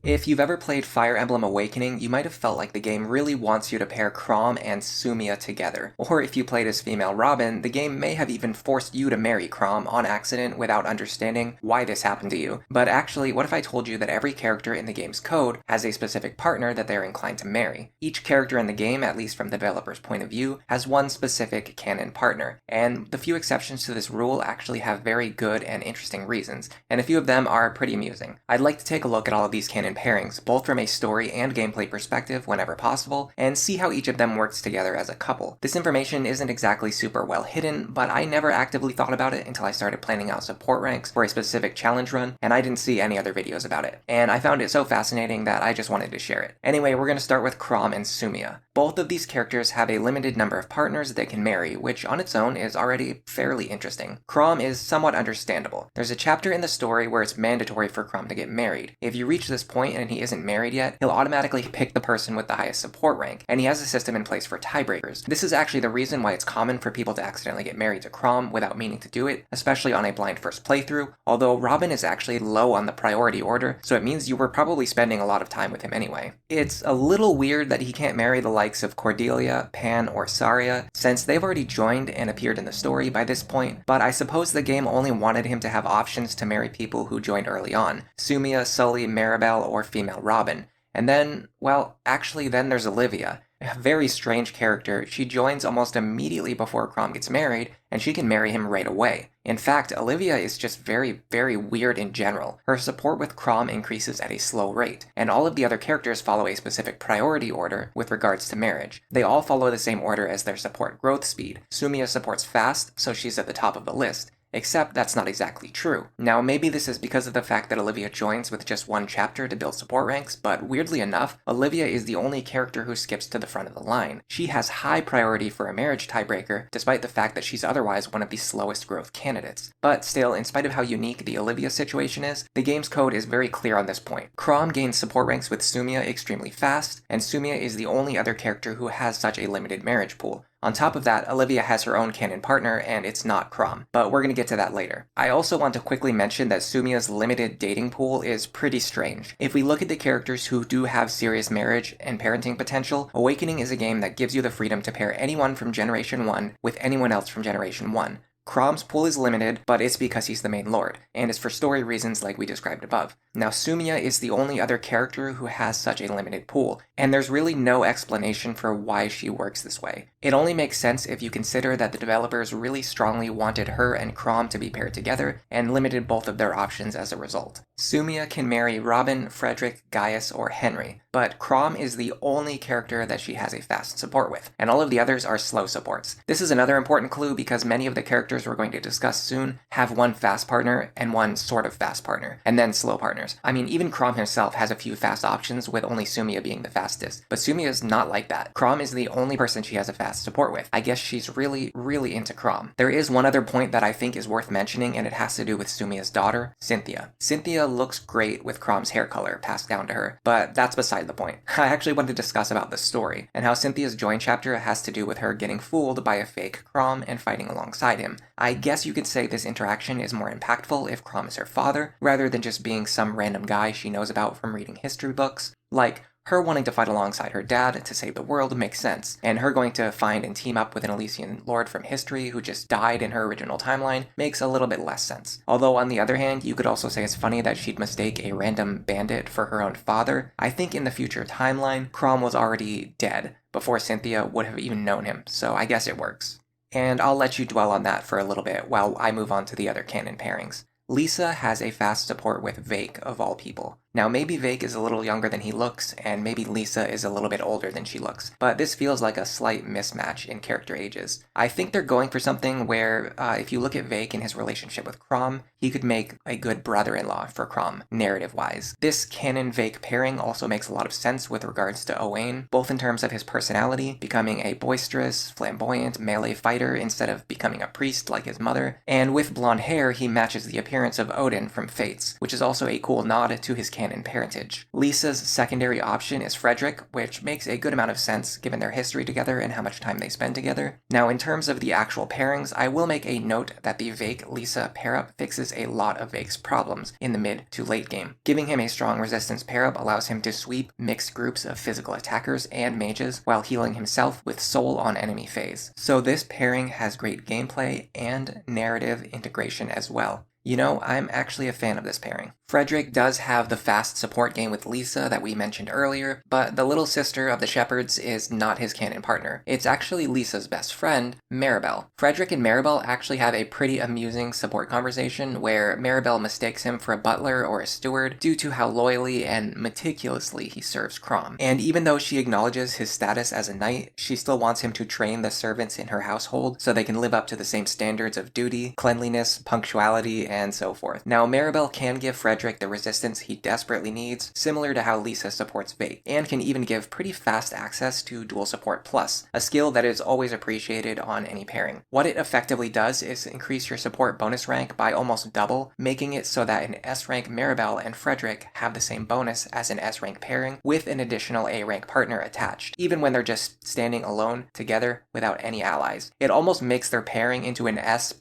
If you've ever played Fire Emblem Awakening, you might have felt like the game really wants you to pair Chrom and Sumia together. Or if you played as female Robin, the game may have even forced you to marry Chrom on accident without understanding why this happened to you. But actually, what if I told you that every character in the game's code has a specific partner that they're inclined to marry? Each character in the game, at least from the developer's point of view, has one specific canon partner, and the few exceptions to this rule actually have very good and interesting reasons, and a few of them are pretty amusing. I'd like to take a look at all of these canon pairings, both from a story and gameplay perspective whenever possible, and see how each of them works together as a couple. This information isn't exactly super well hidden, but I never actively thought about it until I started planning out support ranks for a specific challenge run, and I didn't see any other videos about it. And I found it so fascinating that I just wanted to share it. Anyway, we're going to start with Chrom and Sumia. Both of these characters have a limited number of partners they can marry, which on its own is already fairly interesting. Chrom is somewhat understandable. There's a chapter in the story where it's mandatory for Chrom to get married. If you reach this point and he isn't married yet, he'll automatically pick the person with the highest support rank, and he has a system in place for tiebreakers. This is actually the reason why it's common for people to accidentally get married to Chrom without meaning to do it, especially on a blind first playthrough, although Robin is actually low on the priority order, so it means you were probably spending a lot of time with him anyway. It's a little weird that he can't marry the likes of Cordelia, Pan, or Tharja, since they've already joined and appeared in the story by this point, but I suppose the game only wanted him to have options to marry people who joined early on: Sumia, Sully, Maribel, or female Robin. And then, well, actually then there's Olivia. A very strange character. She joins almost immediately before Chrom gets married, and she can marry him right away. In fact, Olivia is just very, very weird in general. Her support with Chrom increases at a slow rate, and all of the other characters follow a specific priority order with regards to marriage. They all follow the same order as their support growth speed. Sumia supports fast, so she's at the top of the list. Except that's not exactly true. Now, maybe this is because of the fact that Olivia joins with just one chapter to build support ranks, but weirdly enough, Olivia is the only character who skips to the front of the line. She has high priority for a marriage tiebreaker, despite the fact that she's otherwise one of the slowest growth candidates. But still, in spite of how unique the Olivia situation is, the game's code is very clear on this point. Chrom gains support ranks with Sumia extremely fast, and Sumia is the only other character who has such a limited marriage pool. On top of that, Olivia has her own canon partner, and it's not Chrom, but we're going to get to that later. I also want to quickly mention that Sumia's limited dating pool is pretty strange. If we look at the characters who do have serious marriage and parenting potential, Awakening is a game that gives you the freedom to pair anyone from Generation 1 with anyone else from Generation 1. Chrom's pool is limited, but it's because he's the main lord, and it's for story reasons like we described above. Now, Sumia is the only other character who has such a limited pool, and there's really no explanation for why she works this way. It only makes sense if you consider that the developers really strongly wanted her and Chrom to be paired together, and limited both of their options as a result. Sumia can marry Robin, Frederick, Gaius, or Henry, but Chrom is the only character that she has a fast support with, and all of the others are slow supports. This is another important clue because many of the characters we're going to discuss soon have one fast partner and one sort of fast partner, and then slow partners. I mean, even Chrom himself has a few fast options, with only Sumia being the fastest, but Sumia is not like that. Chrom is the only person she has a fast support with. I guess she's really, really into Chrom. There is one other point that I think is worth mentioning, and it has to do with Sumia's daughter, Cynthia. Cynthia looks great with Chrom's hair color passed down to her, but that's beside the point. I actually want to discuss about the story, and how Cynthia's join chapter has to do with her getting fooled by a fake Chrom and fighting alongside him. I guess you could say this interaction is more impactful if Chrom is her father, rather than just being some random guy she knows about from reading history books. Like, her wanting to fight alongside her dad to save the world makes sense, and her going to find and team up with an Elysian lord from history who just died in her original timeline makes a little bit less sense. Although on the other hand, you could also say it's funny that she'd mistake a random bandit for her own father. I think in the future timeline, Chrom was already dead before Cynthia would have even known him, so I guess it works. And I'll let you dwell on that for a little bit while I move on to the other canon pairings. Lissa has a fast support with Vake, of all people. Now, maybe Vake is a little younger than he looks, and maybe Lissa is a little bit older than she looks, but this feels like a slight mismatch in character ages. I think they're going for something where, if you look at Vake and his relationship with Chrom, he could make a good brother-in-law for Chrom, narrative-wise. This canon-Vake pairing also makes a lot of sense with regards to Owain, both in terms of his personality, becoming a boisterous, flamboyant melee fighter instead of becoming a priest like his mother, and with blonde hair, he matches the appearance of Odin from Fates, which is also a cool nod to his canon parentage. Lissa's secondary option is Frederick, which makes a good amount of sense given their history together and how much time they spend together. Now, in terms of the actual pairings, I will make a note that the Vake-Lissa pair-up fixes a lot of Vake's problems in the mid to late game. Giving him a strong resistance pair-up allows him to sweep mixed groups of physical attackers and mages while healing himself with soul on enemy phase. So this pairing has great gameplay and narrative integration as well. You know, I'm actually a fan of this pairing. Frederick does have the fast support game with Lissa that we mentioned earlier, but the little sister of the Shepherds is not his canon partner. It's actually Lissa's best friend, Maribel. Frederick and Maribel actually have a pretty amusing support conversation where Maribel mistakes him for a butler or a steward due to how loyally and meticulously he serves Chrom. And even though she acknowledges his status as a knight, she still wants him to train the servants in her household so they can live up to the same standards of duty, cleanliness, punctuality, and so forth. Now, Maribel can give Frederick the resistance he desperately needs, similar to how Lissa supports Vake, and can even give pretty fast access to Dual Support Plus, a skill that is always appreciated on any pairing. What it effectively does is increase your support bonus rank by almost double, making it so that an S-rank Maribel and Frederick have the same bonus as an S-rank pairing with an additional A-rank partner attached, even when they're just standing alone together without any allies. It almost makes their pairing into an S+++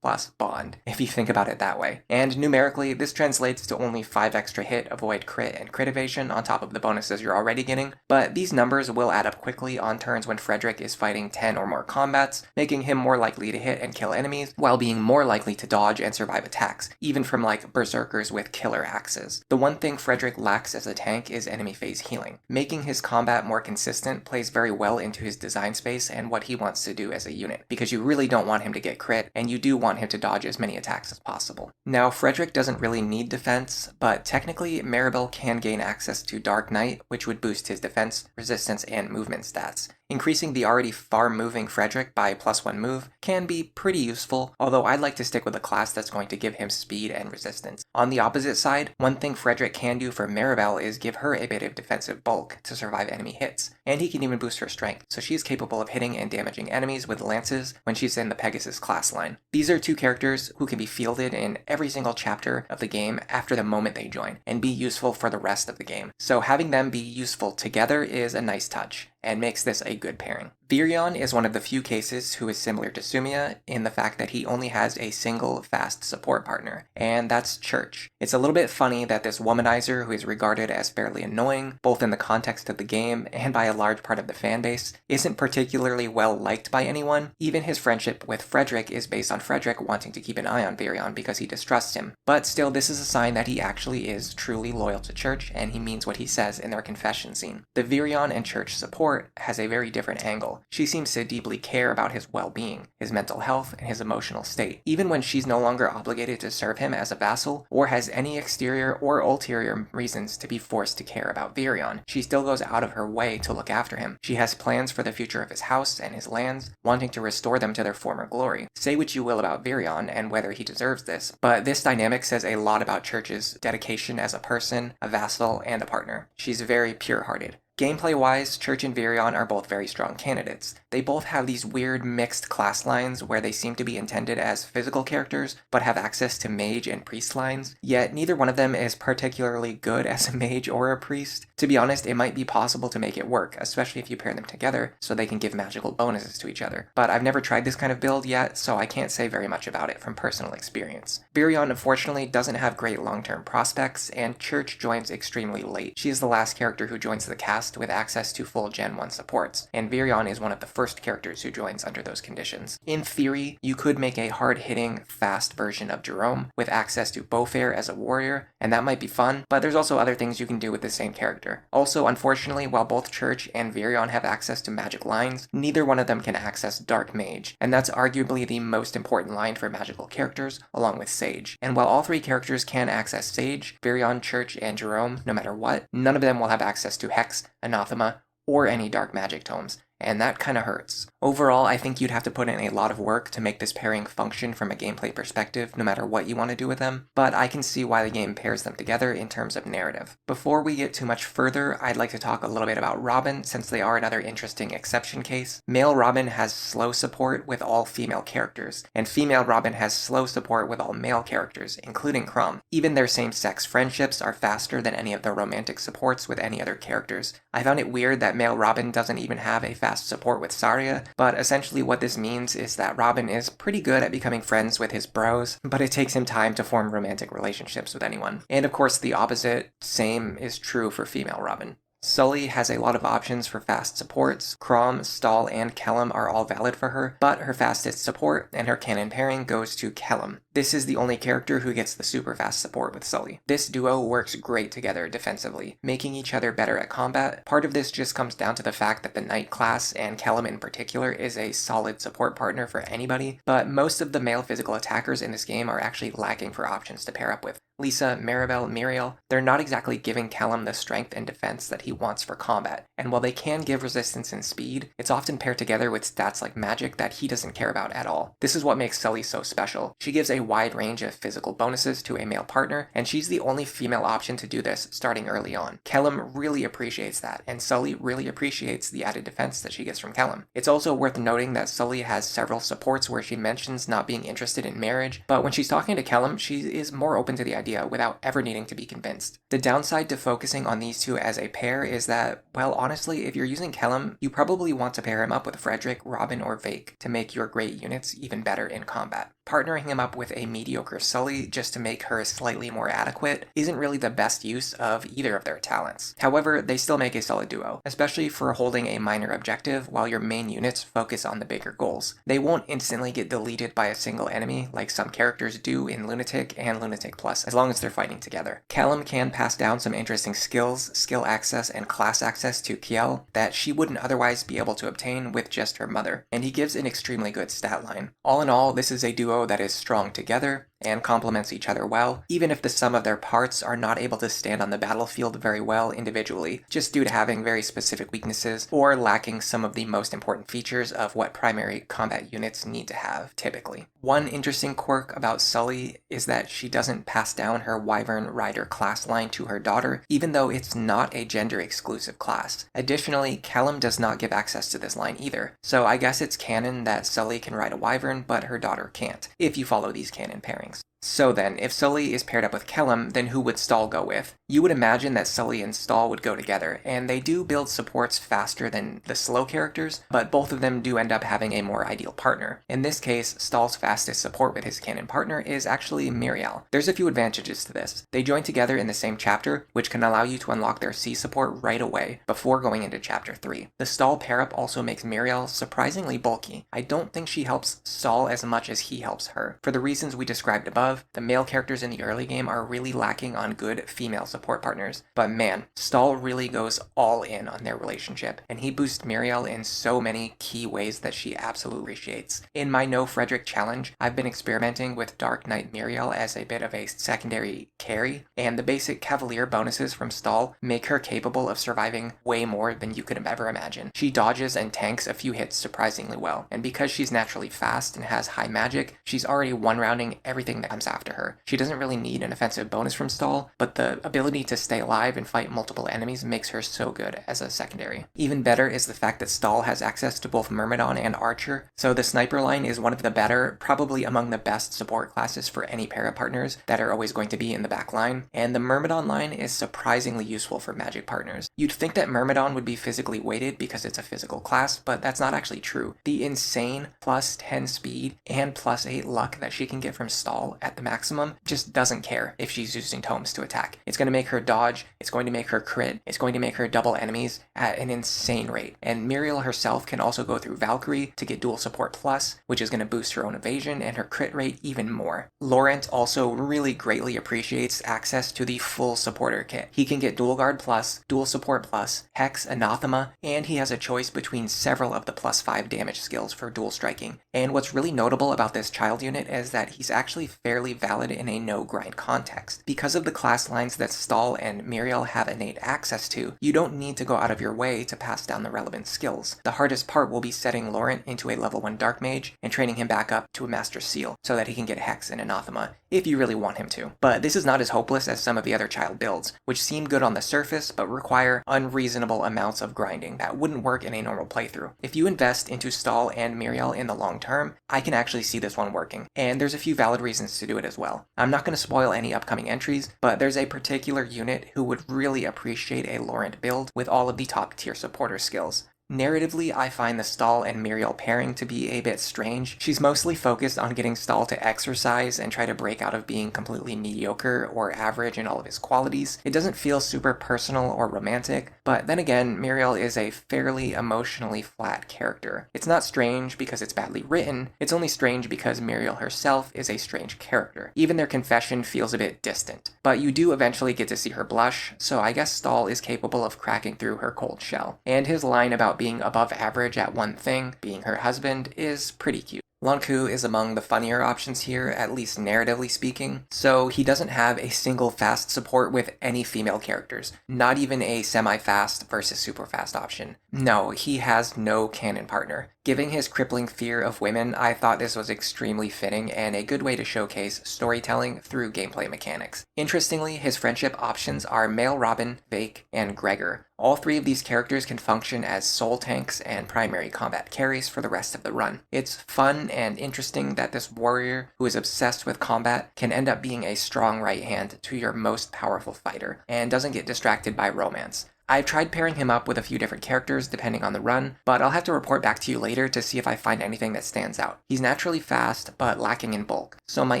bond, if you think about it that way. And numerically, this translates to only 5 extra hit, avoid crit, and crit evasion on top of the bonuses you're already getting, but these numbers will add up quickly on turns when Frederick is fighting 10 or more combats, making him more likely to hit and kill enemies, while being more likely to dodge and survive attacks, even from like berserkers with killer axes. The one thing Frederick lacks as a tank is enemy phase healing. Making his combat more consistent plays very well into his design space and what he wants to do as a unit, because you really don't want him to get crit, and you do want him to dodge as many attacks as possible. Now, Frederick doesn't really need defense, but technically Maribel can gain access to Dark Knight, which would boost his defense, resistance, and movement stats. Increasing the already far-moving Frederick by +1 move can be pretty useful, although I'd like to stick with a class that's going to give him speed and resistance. On the opposite side, one thing Frederick can do for Maribel is give her a bit of defensive bulk to survive enemy hits, and he can even boost her strength, so she's capable of hitting and damaging enemies with lances when she's in the Pegasus class line. These are two characters who can be fielded in every single chapter of the game after the moment they join, and be useful for the rest of the game. So having them be useful together is a nice touch, and makes this a good pairing. Virion is one of the few cases who is similar to Sumia in the fact that he only has a single fast support partner, and that's Church. It's a little bit funny that this womanizer, who is regarded as fairly annoying, both in the context of the game and by a large part of the fanbase, isn't particularly well liked by anyone. Even his friendship with Frederick is based on Frederick wanting to keep an eye on Virion because he distrusts him. But still, this is a sign that he actually is truly loyal to Church, and he means what he says in their confession scene. The Virion and Church support has a very different angle. She seems to deeply care about his well-being, his mental health, and his emotional state, even when she's no longer obligated to serve him as a vassal, or has any exterior or ulterior reasons to be forced to care about Virion. She still goes out of her way to look after him. She has plans for the future of his house and his lands, wanting to restore them to their former glory. Say what you will about Virion and whether he deserves this, but this dynamic says a lot about Church's dedication as a person, a vassal, and a partner. She's very pure-hearted. Gameplay-wise, Church and Virion are both very strong candidates. They both have these weird mixed class lines where they seem to be intended as physical characters, but have access to mage and priest lines, yet neither one of them is particularly good as a mage or a priest. To be honest, it might be possible to make it work, especially if you pair them together so they can give magical bonuses to each other. But I've never tried this kind of build yet, so I can't say very much about it from personal experience. Virion unfortunately doesn't have great long-term prospects, and Church joins extremely late. She is the last character who joins the cast with access to full Gen 1 supports, and Virion is one of the first characters who joins under those conditions. In theory, you could make a hard-hitting, fast version of Jerome with access to Beaufair as a warrior, and that might be fun, but there's also other things you can do with the same character. Also, unfortunately, while both Church and Virion have access to magic lines, neither one of them can access Dark Mage, and that's arguably the most important line for magical characters, along with Sage. And while all three characters can access Sage, Virion, Church, and Jerome, no matter what, none of them will have access to Hex, Anathema, or any dark magic tomes, and that kinda hurts. Overall, I think you'd have to put in a lot of work to make this pairing function from a gameplay perspective, no matter what you want to do with them, but I can see why the game pairs them together in terms of narrative. Before we get too much further, I'd like to talk a little bit about Robin, since they are another interesting exception case. Male Robin has slow support with all female characters, and female Robin has slow support with all male characters, including Chrom. Even their same-sex friendships are faster than any of their romantic supports with any other characters. I found it weird that male Robin doesn't even have a fast support with Tharja, but essentially what this means is that Robin is pretty good at becoming friends with his bros, but it takes him time to form romantic relationships with anyone. And of course the opposite, same, is true for female Robin. Sully has a lot of options for fast supports. Chrom, Stahl, and Kellum are all valid for her, but her fastest support and her canon pairing goes to Kellum. This is the only character who gets the super fast support with Sully. This duo works great together defensively, making each other better at combat. Part of this just comes down to the fact that the Knight class, and Kellum in particular, is a solid support partner for anybody, but most of the male physical attackers in this game are actually lacking for options to pair up with. Lissa, Maribel, Muriel, they're not exactly giving Kellum the strength and defense that he wants for combat, and while they can give resistance and speed, it's often paired together with stats like magic that he doesn't care about at all. This is what makes Sully so special. She gives a wide range of physical bonuses to a male partner, and she's the only female option to do this starting early on. Kellum really appreciates that, and Sully really appreciates the added defense that she gets from Kellum. It's also worth noting that Sully has several supports where she mentions not being interested in marriage, but when she's talking to Kellum, she is more open to the idea without ever needing to be convinced. The downside to focusing on these two as a pair is that, well, honestly, if you're using Kellum, you probably want to pair him up with Frederick, Robin, or Vake to make your great units even better in combat. Partnering him up with a mediocre Sully just to make her slightly more adequate isn't really the best use of either of their talents. However, they still make a solid duo, especially for holding a minor objective while your main units focus on the bigger goals. They won't instantly get deleted by a single enemy like some characters do in Lunatic and Lunatic Plus, as long as they're fighting together. Kellum can pass down some interesting skills, skill access, and class access to Kiel that she wouldn't otherwise be able to obtain with just her mother, and he gives an extremely good stat line. All in all, this is a duo that is strong together and complements each other well, even if the sum of their parts are not able to stand on the battlefield very well individually, just due to having very specific weaknesses or lacking some of the most important features of what primary combat units need to have, typically. One interesting quirk about Sully is that she doesn't pass down her Wyvern Rider class line to her daughter, even though it's not a gender-exclusive class. Additionally, Kellum does not give access to this line either, so I guess it's canon that Sully can ride a Wyvern, but her daughter can't, if you follow these canon pairings. So then, if Sully is paired up with Kellum, then who would Stahl go with? You would imagine that Sully and Stahl would go together, and they do build supports faster than the slow characters, but both of them do end up having a more ideal partner. In this case, Stahl's fastest support with his canon partner is actually Muriel. There's a few advantages to this. They join together in the same chapter, which can allow you to unlock their C support right away, before going into chapter 3. The Stahl pair-up also makes Muriel surprisingly bulky. I don't think she helps Stahl as much as he helps her. For the reasons we described above, the male characters in the early game are really lacking on good female support partners, but man, Stahl really goes all in on their relationship, and he boosts Muriel in so many key ways that she absolutely appreciates. In my No Frederick challenge, I've been experimenting with Dark Knight Muriel as a bit of a secondary carry, and the basic Cavalier bonuses from Stahl make her capable of surviving way more than you could have ever imagined. She dodges and tanks a few hits surprisingly well, and because she's naturally fast and has high magic, she's already one-rounding everything that comes after her. She doesn't really need an offensive bonus from Stahl, but the ability to stay alive and fight multiple enemies makes her so good as a secondary. Even better is the fact that Stahl has access to both Myrmidon and Archer, so the sniper line is one of the better, probably among the best support classes for any para partners that are always going to be in the back line, and the Myrmidon line is surprisingly useful for magic partners. You'd think that Myrmidon would be physically weighted because it's a physical class, but that's not actually true. The insane plus 10 speed and plus 8 luck that she can get from Stahl at the maximum just doesn't care if she's using tomes to attack. It's going to make her dodge, it's going to make her crit, it's going to make her double enemies at an insane rate. And Muriel herself can also go through Valkyrie to get dual support plus, which is going to boost her own evasion and her crit rate even more. Laurent also really greatly appreciates access to the full supporter kit. He can get dual guard plus, dual support plus, hex, anathema, and he has a choice between several of the +5 damage skills for dual striking. And what's really notable about this child unit is that he's actually fairly entirely valid in a no-grind context. Because of the class lines that Stahl and Miriel have innate access to, you don't need to go out of your way to pass down the relevant skills. The hardest part will be setting Laurent into a level 1 Dark Mage and training him back up to a Master Seal so that he can get Hex and Anathema, if you really want him to. But this is not as hopeless as some of the other child builds, which seem good on the surface but require unreasonable amounts of grinding that wouldn't work in a normal playthrough. If you invest into Stahl and Miriel in the long term, I can actually see this one working, and there's a few valid reasons to do it as well. I'm not going to spoil any upcoming entries, but there's a particular unit who would really appreciate a Laurent build with all of the top tier supporter skills. Narratively, I find the Stahl and Miriel pairing to be a bit strange. She's mostly focused on getting Stahl to exercise and try to break out of being completely mediocre or average in all of his qualities. It doesn't feel super personal or romantic, but then again, Miriel is a fairly emotionally flat character. It's not strange because it's badly written, it's only strange because Miriel herself is a strange character. Even their confession feels a bit distant. But you do eventually get to see her blush, so I guess Stahl is capable of cracking through her cold shell. And his line about being above average at one thing, being her husband, is pretty cute. Lonqu is among the funnier options here, at least narratively speaking, so he doesn't have a single fast support with any female characters, not even a semi-fast versus super fast option. No, he has no canon partner. Given his crippling fear of women, I thought this was extremely fitting and a good way to showcase storytelling through gameplay mechanics. Interestingly, his friendship options are male Robin, Vake, and Gregor. All three of these characters can function as soul tanks and primary combat carries for the rest of the run. It's fun and interesting that this warrior who is obsessed with combat can end up being a strong right hand to your most powerful fighter, and doesn't get distracted by romance. I've tried pairing him up with a few different characters depending on the run, but I'll have to report back to you later to see if I find anything that stands out. He's naturally fast, but lacking in bulk, so my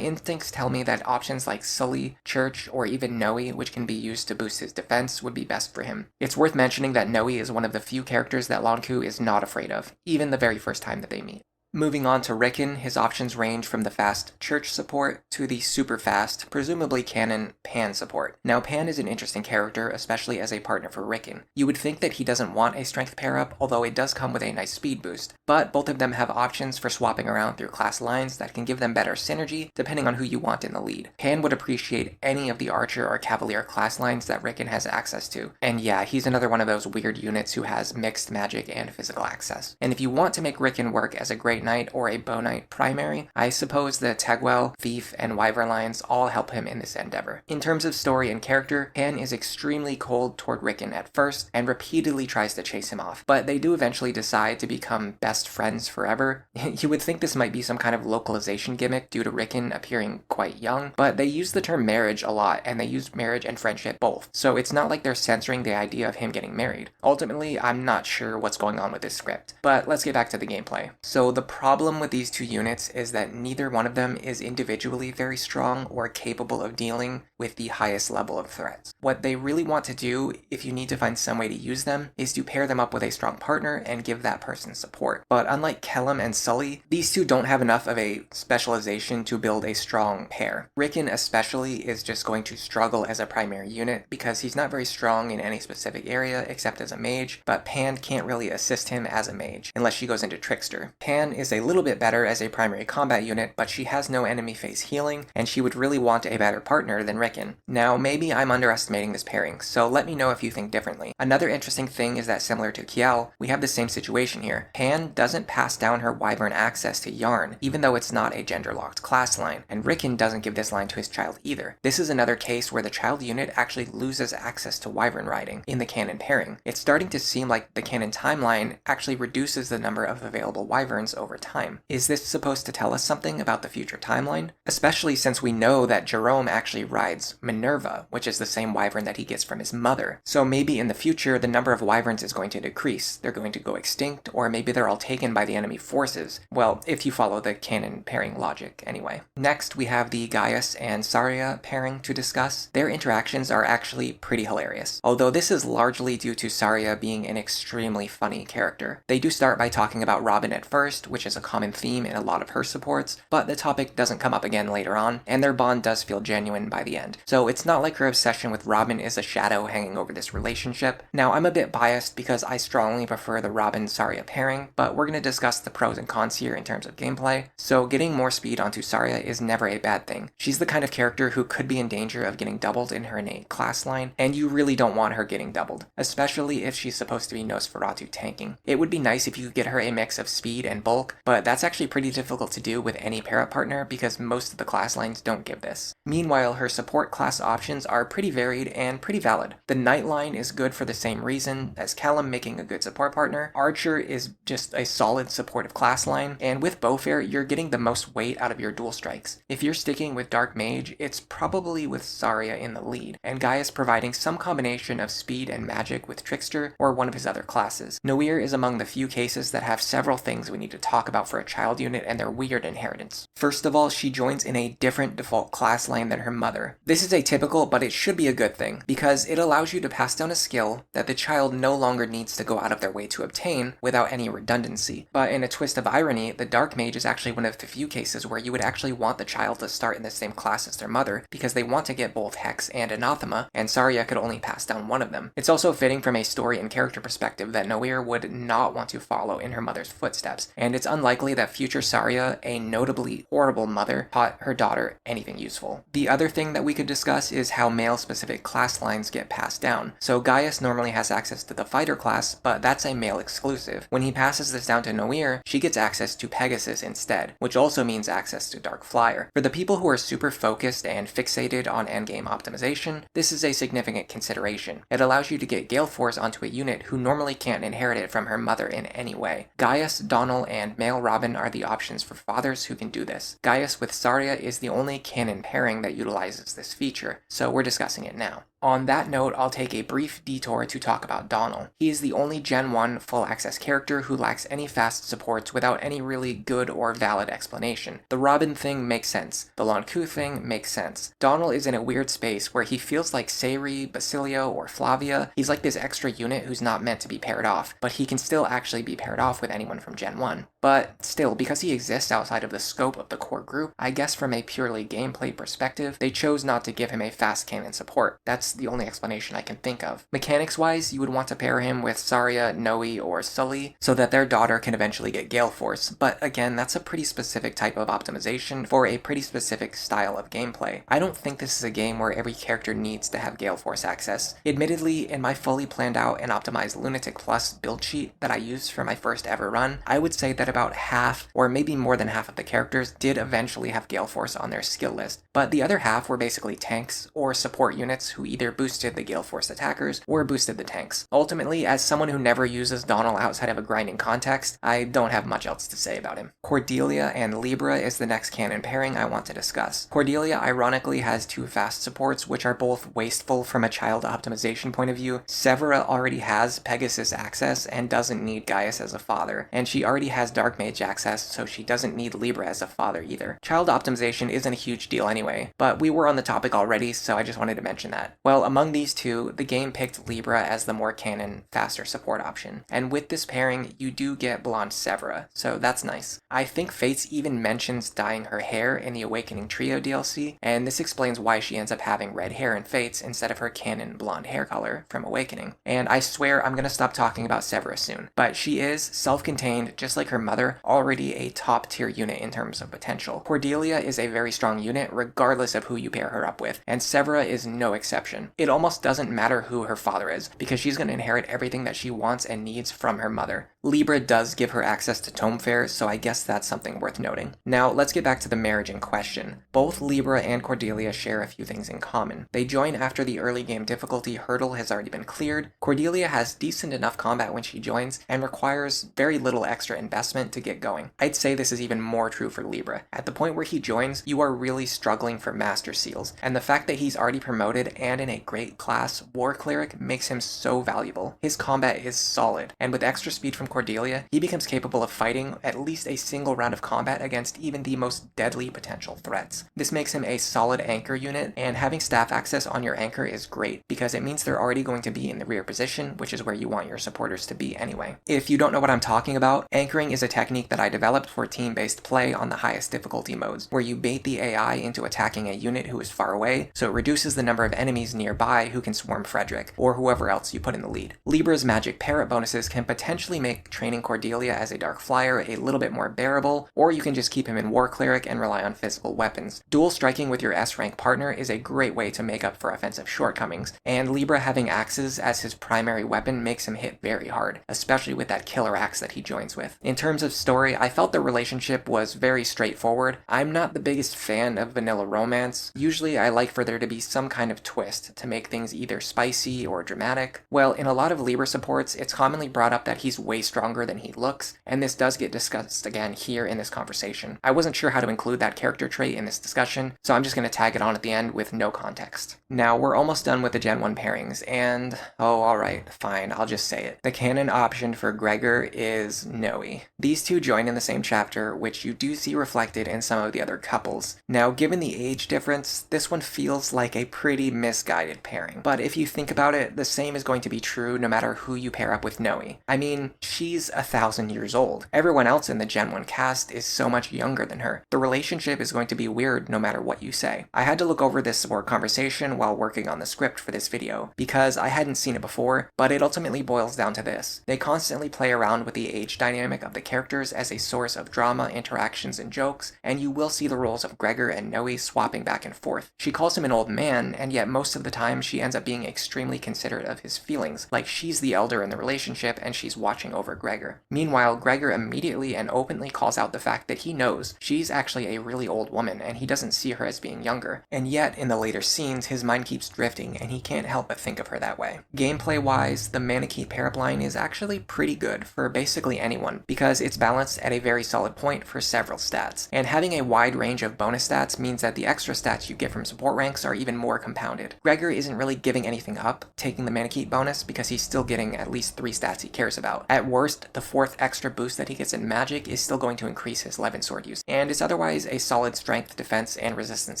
instincts tell me that options like Sully, Church, or even Nowi, which can be used to boost his defense, would be best for him. It's worth mentioning that Nowi is one of the few characters that Lonqu is not afraid of, even the very first time that they meet. Moving on to Ricken, his options range from the fast Church support to the super fast, presumably canon, Pan support. Now Pan is an interesting character, especially as a partner for Ricken. You would think that he doesn't want a strength pair up, although it does come with a nice speed boost, but both of them have options for swapping around through class lines that can give them better synergy depending on who you want in the lead. Pan would appreciate any of the Archer or Cavalier class lines that Ricken has access to, and yeah, he's another one of those weird units who has mixed magic and physical access. And if you want to make Ricken work as a great knight or a bow knight primary, I suppose the Tegwell, Thief, and Wyvern lines all help him in this endeavor. In terms of story and character, Pan is extremely cold toward Ricken at first and repeatedly tries to chase him off, but they do eventually decide to become best friends forever. You would think this might be some kind of localization gimmick due to Ricken appearing quite young, but they use the term marriage a lot, and they use marriage and friendship both, so it's not like they're censoring the idea of him getting married. Ultimately, I'm not sure what's going on with this script, but let's get back to the gameplay. So the problem with these two units is that neither one of them is individually very strong or capable of dealing with the highest level of threats. What they really want to do, if you need to find some way to use them, is to pair them up with a strong partner and give that person support. But unlike Kellum and Sully, these two don't have enough of a specialization to build a strong pair. Ricken especially is just going to struggle as a primary unit because he's not very strong in any specific area except as a mage, but Pan can't really assist him as a mage unless she goes into Trickster. Pan is a little bit better as a primary combat unit, but she has no enemy phase healing, and she would really want a better partner than Ricken. Now, maybe I'm underestimating this pairing, so let me know if you think differently. Another interesting thing is that similar to Kiel, we have the same situation here. Pan doesn't pass down her Wyvern access to Yarn, even though it's not a gender-locked class line, and Ricken doesn't give this line to his child either. This is another case where the child unit actually loses access to Wyvern riding in the canon pairing. It's starting to seem like the canon timeline actually reduces the number of available Wyverns over time. Is this supposed to tell us something about the future timeline? Especially since we know that Jerome actually rides Minerva, which is the same Wyvern that he gets from his mother. So maybe in the future the number of Wyverns is going to decrease, they're going to go extinct, or maybe they're all taken by the enemy forces. Well, if you follow the canon pairing logic, anyway. Next, we have the Gaius and Saria pairing to discuss. Their interactions are actually pretty hilarious, although this is largely due to Saria being an extremely funny character. They do start by talking about Robin at first, which which is a common theme in a lot of her supports, but the topic doesn't come up again later on, and their bond does feel genuine by the end. So it's not like her obsession with Robin is a shadow hanging over this relationship. Now, I'm a bit biased because I strongly prefer the Robin-Tharja pairing, but we're going to discuss the pros and cons here in terms of gameplay. So getting more speed onto Tharja is never a bad thing. She's the kind of character who could be in danger of getting doubled in her innate class line, and you really don't want her getting doubled, especially if she's supposed to be Nosferatu tanking. It would be nice if you could get her a mix of speed and bulk, but that's actually pretty difficult to do with any pair-up partner because most of the class lines don't give this. Meanwhile, her support class options are pretty varied and pretty valid. The Knight line is good for the same reason as Callum making a good support partner. Archer is just a solid supportive class line, and with Bowfair, you're getting the most weight out of your dual strikes. If you're sticking with Dark Mage, it's probably with Tharja in the lead, and Gaius providing some combination of speed and magic with Trickster or one of his other classes. Nowi is among the few cases that have several things we need to talk about for a child unit and their weird inheritance. First of all, she joins in a different default class line than her mother. This is atypical, but it should be a good thing, because it allows you to pass down a skill that the child no longer needs to go out of their way to obtain without any redundancy. But in a twist of irony, the Dark Mage is actually one of the few cases where you would actually want the child to start in the same class as their mother, because they want to get both Hex and Anathema, and Tharja could only pass down one of them. It's also fitting from a story and character perspective that Nowi would not want to follow in her mother's footsteps, and it's unlikely that future Tharja, a notably horrible mother, taught her daughter anything useful. The other thing that we could discuss is how male-specific class lines get passed down. So Gaius normally has access to the fighter class, but that's a male exclusive. When he passes this down to Nowi, she gets access to Pegasus instead, which also means access to Dark Flyer. For the people who are super focused and fixated on endgame optimization, this is a significant consideration. It allows you to get Gale Force onto a unit who normally can't inherit it from her mother in any way. Gaius, Donnel, and male Robin are the options for fathers who can do this. Gaius with Tharja is the only canon pairing that utilizes this feature, so we're discussing it now. On that note, I'll take a brief detour to talk about Donnel. He is the only Gen 1 full access character who lacks any fast supports without any really good or valid explanation. The Robin thing makes sense. The Lonqu thing makes sense. Donnel is in a weird space where he feels like Sayri, Basilio, or Flavia. He's like this extra unit who's not meant to be paired off, but he can still actually be paired off with anyone from Gen 1. But still, because he exists outside of the scope of the core group, I guess from a purely gameplay perspective, they chose not to give him a fast cannon support. That's the only explanation I can think of. Mechanics-wise, you would want to pair him with Tharja, Nowi, or Sully, so that their daughter can eventually get Gale Force, but again, that's a pretty specific type of optimization for a pretty specific style of gameplay. I don't think this is a game where every character needs to have Gale Force access. Admittedly, in my fully planned out and optimized Lunatic Plus build sheet that I used for my first ever run, I would say that about half, or maybe more than half of the characters did eventually have Gale Force on their skill list, but the other half were basically tanks or support units who either boosted the Gale Force attackers or boosted the tanks. Ultimately, as someone who never uses Donnel outside of a grinding context, I don't have much else to say about him. Cordelia and Libra is the next canon pairing I want to discuss. Cordelia ironically has two fast supports which are both wasteful from a child optimization point of view. Severa already has Pegasus access and doesn't need Gaius as a father, and she already has Dark Mage access, so she doesn't need Libra as a father either. Child optimization isn't a huge deal anyway, but we were on the topic already, so I just wanted to mention that. Well, among these two, the game picked Libra as the more canon, faster support option, and with this pairing, you do get blonde Severa, so that's nice. I think Fates even mentions dyeing her hair in the Awakening Trio DLC, and this explains why she ends up having red hair in Fates instead of her canon blonde hair color from Awakening. And I swear I'm gonna stop talking about Severa soon, but she is self-contained, just like her mother, already a top tier unit in terms of potential. Cordelia is a very strong unit regardless of who you pair her up with, and Severa is no exception. It almost doesn't matter who her father is, because she's going to inherit everything that she wants and needs from her mother. Libra does give her access to Tome Fair, so I guess that's something worth noting. Now, let's get back to the marriage in question. Both Libra and Cordelia share a few things in common. They join after the early game difficulty hurdle has already been cleared. Cordelia has decent enough combat when she joins, and requires very little extra investment to get going. I'd say this is even more true for Libra. At the point where he joins, you are really struggling for Master Seals, and the fact that he's already promoted and in a great class, War Cleric, makes him so valuable. His combat is solid, and with extra speed from Cordelia, he becomes capable of fighting at least a single round of combat against even the most deadly potential threats. This makes him a solid anchor unit, and having staff access on your anchor is great because it means they're already going to be in the rear position, which is where you want your supporters to be anyway. If you don't know what I'm talking about, anchoring is a technique that I developed for team-based play on the highest difficulty modes, where you bait the AI into attacking a unit who is far away, so it reduces the number of enemies nearby who can swarm Frederick, or whoever else you put in the lead. Libra's magic parrot bonuses can potentially make training Cordelia as a dark flyer a little bit more bearable, or you can just keep him in War Cleric and rely on physical weapons. Dual striking with your S-rank partner is a great way to make up for offensive shortcomings, and Libra having axes as his primary weapon makes him hit very hard, especially with that killer axe that he joins with. In terms of story, I felt the relationship was very straightforward. I'm not the biggest fan of vanilla romance. Usually I like for there to be some kind of twist to make things either spicy or dramatic. Well, in a lot of Libra supports, it's commonly brought up that he's way stronger than he looks, and this does get discussed again here in this conversation. I wasn't sure how to include that character trait in this discussion, so I'm just going to tag it on at the end with no context. Now, we're almost done with the Gen 1 pairings, and oh, alright, fine, I'll just say it. The canon option for Gregor is Nowi. These two join in the same chapter, which you do see reflected in some of the other couples. Now, given the age difference, this one feels like a pretty misguided pairing. But if you think about it, the same is going to be true no matter who you pair up with Nowi. I mean, she's 1,000 years old. Everyone else in the Gen 1 cast is so much younger than her. The relationship is going to be weird no matter what you say. I had to look over this support conversation while working on the script for this video, because I hadn't seen it before, but it ultimately boils down to this. They constantly play around with the age dynamic of the characters as a source of drama, interactions, and jokes, and you will see the roles of Gregor and Nowi swapping back and forth. She calls him an old man, and yet most of the time she ends up being extremely considerate of his feelings, like she's the elder in the relationship and she's watching over Gregor. Meanwhile, Gregor immediately and openly calls out the fact that he knows she's actually a really old woman and he doesn't see her as being younger, and yet in the later scenes his mind keeps drifting and he can't help but think of her that way. Gameplay-wise, the Manakee pair-up line is actually pretty good for basically anyone, because it's balanced at a very solid point for several stats, and having a wide range of bonus stats means that the extra stats you get from support ranks are even more compounded. Gregor isn't really giving anything up, taking the Manakee bonus, because he's still getting at least 3 stats he cares about. At worst, the 4th extra boost that he gets in magic is still going to increase his Levin sword use, and is otherwise a solid strength, defense, and resistance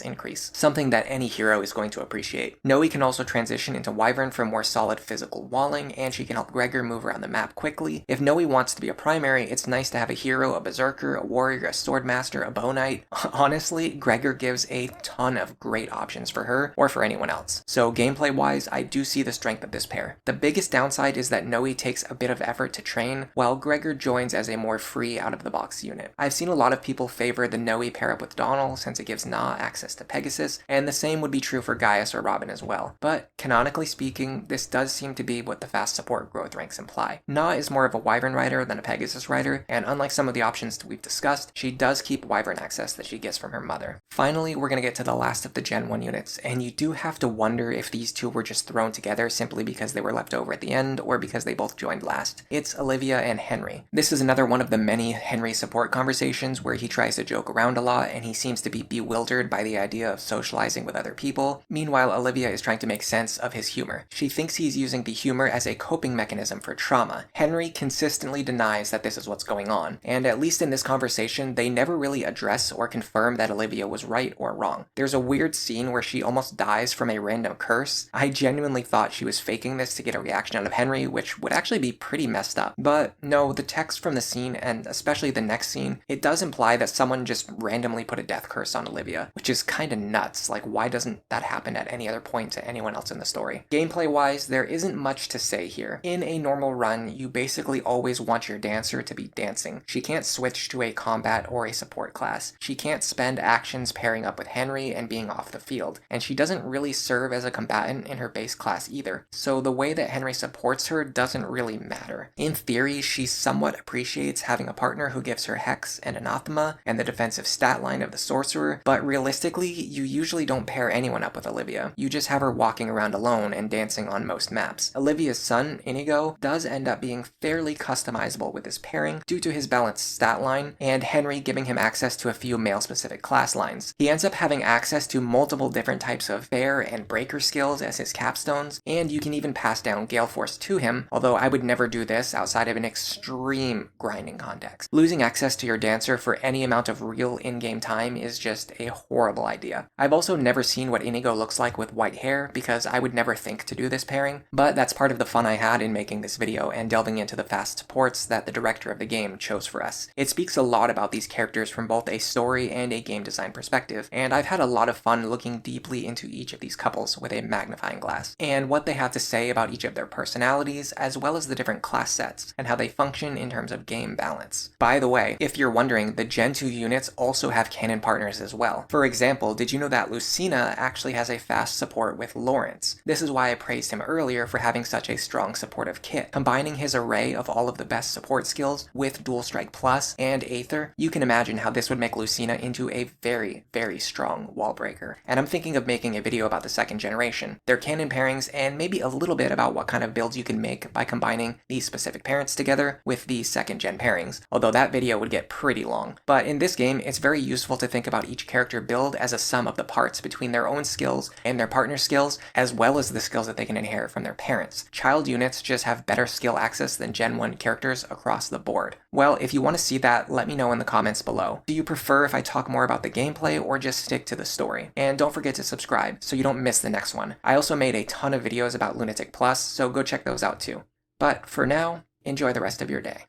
increase, something that any hero is going to appreciate. Nowi can also transition into Wyvern for more solid physical walling, and she can help Gregor move around the map quickly. If Nowi wants to be a primary, it's nice to have a hero, a berserker, a warrior, a swordmaster, a bow knight. Honestly, Gregor gives a ton of great options for her, or for anyone else. So gameplay-wise, I do see the strength of this pair. The biggest downside is that Nowi takes a bit of effort to train, while Gregor joins as a more free, out-of-the-box unit. I've seen a lot of people favor the Nowi pair up with Donnel, since it gives Na access to Pegasus, and the same would be true for Gaius or Robin as well. But canonically speaking, this does seem to be what the fast support growth ranks imply. Na is more of a Wyvern rider than a Pegasus rider, and unlike some of the options that we've discussed, she does keep Wyvern access that she gets from her mother. Finally, we're going to get to the last of the Gen 1 units, and you do have to wonder if these two were just thrown together simply because they were left over at the end, or because they both joined last. It's Olivia and Henry. This is another one of the many Henry support conversations where he tries to joke around a lot, and he seems to be bewildered by the idea of socializing with other people. Meanwhile, Olivia is trying to make sense of his humor. She thinks he's using the humor as a coping mechanism for trauma. Henry consistently denies that this is what's going on, and at least in this conversation, they never really address or confirm that Olivia was right or wrong. There's a weird scene where she almost dies from a random curse. I genuinely thought she was faking this to get a reaction out of Henry, which would actually be pretty messed up. But no, the text from the scene, and especially the next scene, it does imply that someone just randomly put a death curse on Olivia, which is kinda nuts. Like, why doesn't that happen at any other point to anyone else in the story? Gameplay-wise, there isn't much to say here. In a normal run, you basically always want your dancer to be dancing. She can't switch to a combat or a support class. She can't spend actions pairing up with Henry and being off the field, and she doesn't really serve as a combatant in her base class either, so the way that Henry supports her doesn't really matter. In theory, she somewhat appreciates having a partner who gives her Hex and Anathema and the defensive stat line of the Sorcerer, but realistically, you usually don't pair anyone up with Olivia. You just have her walking around alone and dancing on most maps. Olivia's son, Inigo, does end up being fairly customizable with this pairing due to his balanced stat line, and Henry giving him access to a few male-specific class lines. He ends up having access to multiple different types of Bear and Breaker skills as his capstones, and you can even pass down Gale Force to him, although I would never do this outside outside of an extreme grinding context. Losing access to your dancer for any amount of real in-game time is just a horrible idea. I've also never seen what Inigo looks like with white hair because I would never think to do this pairing, but that's part of the fun I had in making this video and delving into the fast supports that the director of the game chose for us. It speaks a lot about these characters from both a story and a game design perspective, and I've had a lot of fun looking deeply into each of these couples with a magnifying glass, and what they have to say about each of their personalities, as well as the different class sets, and how they function in terms of game balance. By the way, if you're wondering, the Gen 2 units also have canon partners as well. For example, did you know that Lucina actually has a fast support with Lawrence? This is why I praised him earlier for having such a strong supportive kit. Combining his array of all of the best support skills with Dual Strike Plus and Aether, you can imagine how this would make Lucina into a very, very strong wall breaker. And I'm thinking of making a video about the second generation, their canon pairings, and maybe a little bit about what kind of builds you can make by combining these specific parents together with these second gen pairings, although that video would get pretty long. But in this game, it's very useful to think about each character build as a sum of the parts between their own skills and their partner's skills, as well as the skills that they can inherit from their parents. Child units just have better skill access than Gen 1 characters across the board. Well, if you want to see that, let me know in the comments below. Do you prefer if I talk more about the gameplay or just stick to the story? And don't forget to subscribe so you don't miss the next one. I also made a ton of videos about Lunatic Plus, so go check those out too. But for now, enjoy the rest of your day.